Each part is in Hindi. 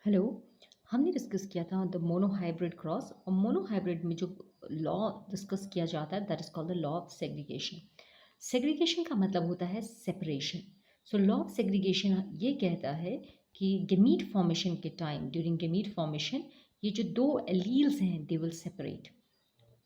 हेलो। हमने डिस्कस किया था द मोनोहाइब्रिड क्रॉस और मोनोहाइब्रिड में जो लॉ डिस्कस किया जाता है that is called the law of segregation. Segregation का मतलब होता है separation. So law of segregation ये कहता है कि गेमीट फॉर्मेशन के टाइम ड्यूरिंग गेमीट फॉर्मेशन ये जो दो एलील्स हैं they will separate.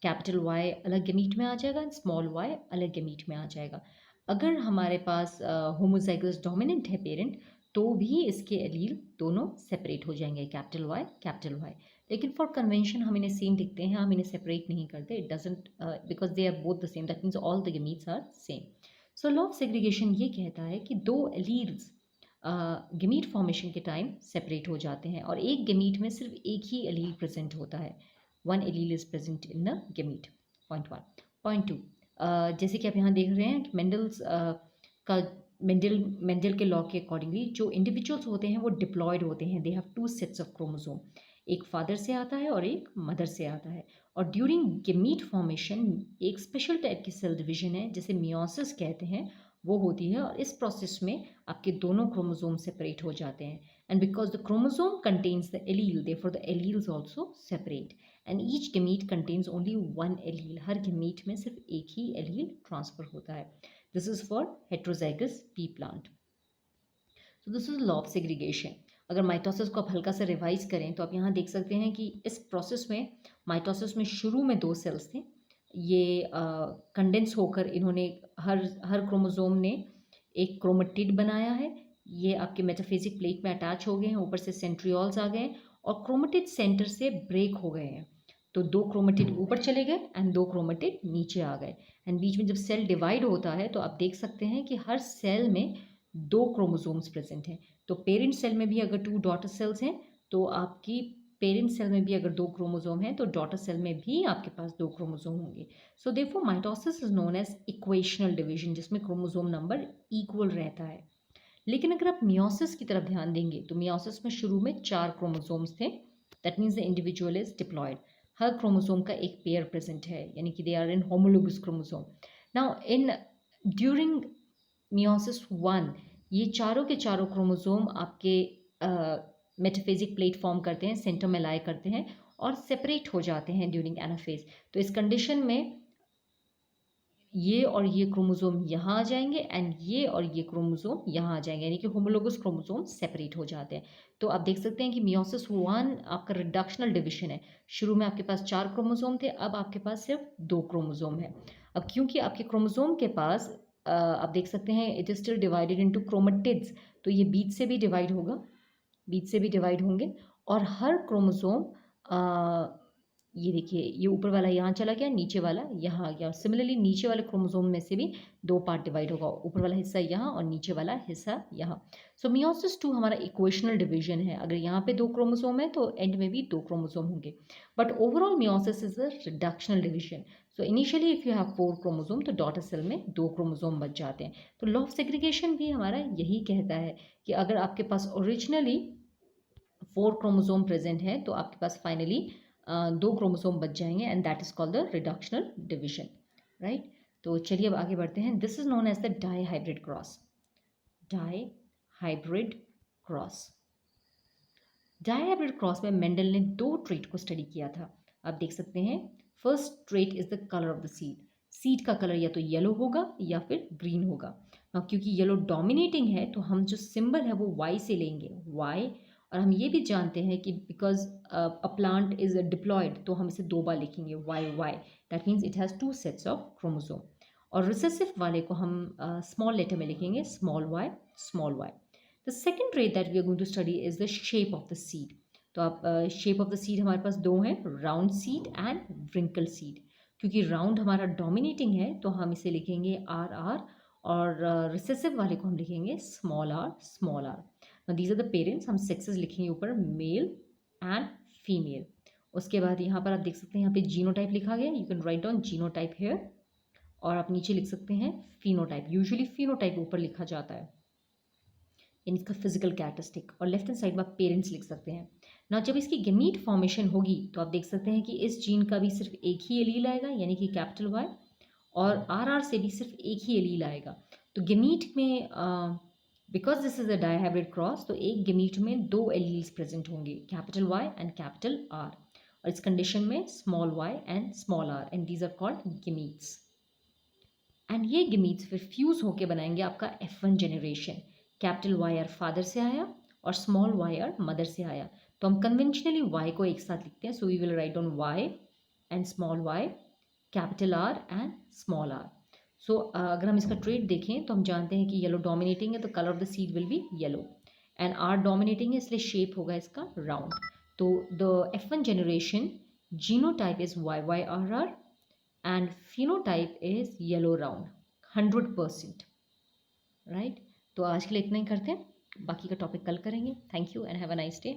Capital Y अलग गेमीट में आ जाएगा एंड स्मॉल वाई अलग गेमीट में आ जाएगा। अगर हमारे पास होमोजाइगस डोमिनेंट है पेरेंट तो भी इसके एलील दोनों सेपरेट हो जाएंगे, कैपिटल वाई कैपिटल वाई। लेकिन फॉर कन्वेंशन हम इन्हें सेम लिखते हैं, हम इन्हें सेपरेट नहीं करते। It doesn't because they are both the same, that means all the gametes are same. So law of segregation ये कहता है कि दो एलील्स गेमीट फॉर्मेशन के टाइम सेपरेट हो जाते हैं और एक गेमीट में सिर्फ एक ही एलील प्रेजेंट होता है। One allele is present in the gamete. Point one. Point two, जैसे कि आप यहाँ देख रहे हैं कि मेंडल्स का मेंडल के लॉ के अकॉर्डिंगली जो इंडिविजुअल्स होते हैं वो डिप्लॉयड होते हैं। They have to sets of chromosome, एक फादर से आता है और एक मदर से आता है। और ड्यूरिंग गेमीट फॉर्मेशन एक स्पेशल टाइप की सेल डिवीजन है जिसे मियोसिस कहते हैं, वो होती है। और इस प्रोसेस में आपके दोनों क्रोमोसोम सेपरेट हो जाते हैं। And because the chromosome contains the allele therefore the alleles also separate and each gamete contains only one allele. हर गेमीट में सिर्फ एक ही एलील ट्रांसफर होता है। This is for heterozygous P plant. तो this is law of segregation. अगर माइटोसिस को आप हल्का सा रिवाइज करें तो आप यहाँ देख सकते हैं कि इस प्रोसेस में माइटोसिस में शुरू में दो सेल्स थे। ये कंडेंस होकर इन्होंने हर क्रोमोसोम ने एक क्रोमेटिड बनाया है। ये आपके मेटाफेजिक प्लेट में अटैच हो गए हैं, ऊपर से सेंट्रियोल्स आ गए और क्रोमेटिड सेंटर से ब्रेक हो गए हैं। तो दो क्रोमेटिड ऊपर चले गए एंड दो क्रोमेटिड नीचे आ गए। एंड बीच में जब सेल डिवाइड होता है तो आप देख सकते हैं कि हर सेल में दो क्रोमोसोम्स प्रेजेंट हैं। तो पेरेंट सेल में भी अगर टू डॉटर सेल्स हैं तो आपकी पेरेंट सेल में भी अगर दो क्रोमोसोम हैं तो डॉटर सेल में भी आपके पास दो क्रोमोसोम होंगे। So therefore mitosis is known as equational division, जिसमें क्रोमोसोम नंबर इक्वल रहता है। लेकिन अगर आप मियोसिस की तरफ ध्यान देंगे तो मियोसिस में शुरू में चार क्रोमोसोम्स थे। That means the individual is diploid. हर क्रोमोसोम का एक पेयर प्रेजेंट है, यानी कि they are in homologous chromosome. Now in during meiosis one ये चारों के चारों क्रोमोसोम आपके मेटाफेजिक प्लेट फॉर्म करते हैं, सेंटर में लाई करते हैं और सेपरेट हो जाते हैं ड्यूरिंग एनाफेज। तो इस कंडीशन में ये और ये क्रोमोसोम यहाँ आ जाएंगे एंड ये और ये क्रोमोसोम यहाँ आ जाएंगे, यानी कि होमोलोगस क्रोमोसोम सेपरेट हो जाते हैं। तो आप देख सकते हैं कि मियोसिस वन आपका रिडक्शनल डिविजन है। शुरू में आपके पास चार क्रोमोसोम थे, अब आपके पास सिर्फ दो क्रोमोसोम है। अब क्योंकि आपके क्रोमोसोम के पास आप देख सकते हैं it is still divided into chromatids, तो ये बीच से भी डिवाइड होगा, बीच से भी डिवाइड होंगे। और हर क्रोमोसोम ये देखिए ये ऊपर वाला यहाँ चला गया, नीचे वाला यहाँ आ गया। सिमिलरली नीचे वाले क्रोमोसोम में से भी दो पार्ट डिवाइड होगा, ऊपर वाला हिस्सा यहाँ और नीचे वाला हिस्सा यहाँ। सो मियोसिस टू हमारा इक्वेशनल डिवीजन है। अगर यहाँ पे दो क्रोमोसोम है तो एंड में भी दो क्रोमोसोम होंगे। But overall meiosis is a reductional division. So initially if you have four chromosome तो डॉटर सेल में दो क्रोमोसोम बच जाते हैं। तो लॉ ऑफ सेग्रीगेशन भी हमारा यही कहता है कि अगर आपके पास ओरिजिनली फोर क्रोमोसोम प्रेजेंट है तो आपके पास फाइनली दो क्रोमोसोम बच जाएंगे and that is called the reductional division, right. तो चलिए अब आगे बढ़ते हैं। This is known as the dihybrid cross. Dihybrid cross. Dihybrid cross में मेंडल ने दो ट्रेट को स्टडी किया था। आप देख सकते हैं first trait is the colour of the seed. Seed का कलर या तो येलो होगा या फिर ग्रीन होगा। क्योंकि येलो डोमिनेटिंग है तो हम जो सिंबल है वो वाई से लेंगे, वाई। और हम ये भी जानते हैं कि because a plant is diploid तो हम इसे दो बार लिखेंगे Y Y. That means it has two sets of chromosome. और रिसेसिव वाले को हम स्मॉल लेटर में लिखेंगे small Y small Y. The second trait that we are going to study is the shape of the seed। तो आप शेप ऑफ द सीड हमारे पास दो हैं, round seed and wrinkle seed. क्योंकि राउंड हमारा डोमिनेटिंग है तो हम इसे लिखेंगे आर आर और रिसेसिव वाले को हम लिखेंगे small R small R. These are the parents, हम सेक्सेस लिखेंगे ऊपर मेल एंड फीमेल। उसके बाद यहाँ पर आप देख सकते हैं यहाँ पे जीनोटाइप लिखा गया, you can write down genotype here. और आप नीचे लिख सकते हैं फिनोटाइप, यूजुअली फिनोटाइप ऊपर लिखा जाता है इन इसका फिजिकल कैरेक्टरिस्टिक। और लेफ्ट हैंड साइड में आप पेरेंट्स लिख सकते हैं ना। जब इसकी गेमीट फॉर्मेशन होगी तो आप देख सकते हैं कि इस जीन का भी सिर्फ एक ही एलील आएगा, यानी कि कैपिटल वाई। और आर आर से भी सिर्फ एक ही एलील आएगा। तो गेमीट में because this is a dihybrid cross, तो एक गेमीट में दो एलील्स प्रेजेंट होंगे, capital Y and capital R, और इस कंडीशन में small Y and small R, and these are called gametes. And ये गेमीट्स फिर फ्यूज होके बनाएंगे आपका F1 generation. Capital Y R father से आया और स्मॉल वाई आर मदर से आया, तो हम कन्वेंशनली वाई को एक साथ लिखते हैं, so we will write on Y and small Y, capital R and small R. So अगर हम इसका ट्रेड देखें तो हम जानते हैं कि येलो डोमिनेटिंग है, तो colour of the seed will be yellow, and R dominating है इसलिए शेप होगा इसका राउंड। तो द F1 generation genotype is YYRR and phenotype is yellow round 100%, right. तो आज के लिए इतना ही करते हैं, बाकी का टॉपिक कल करेंगे। Thank you and have a nice day.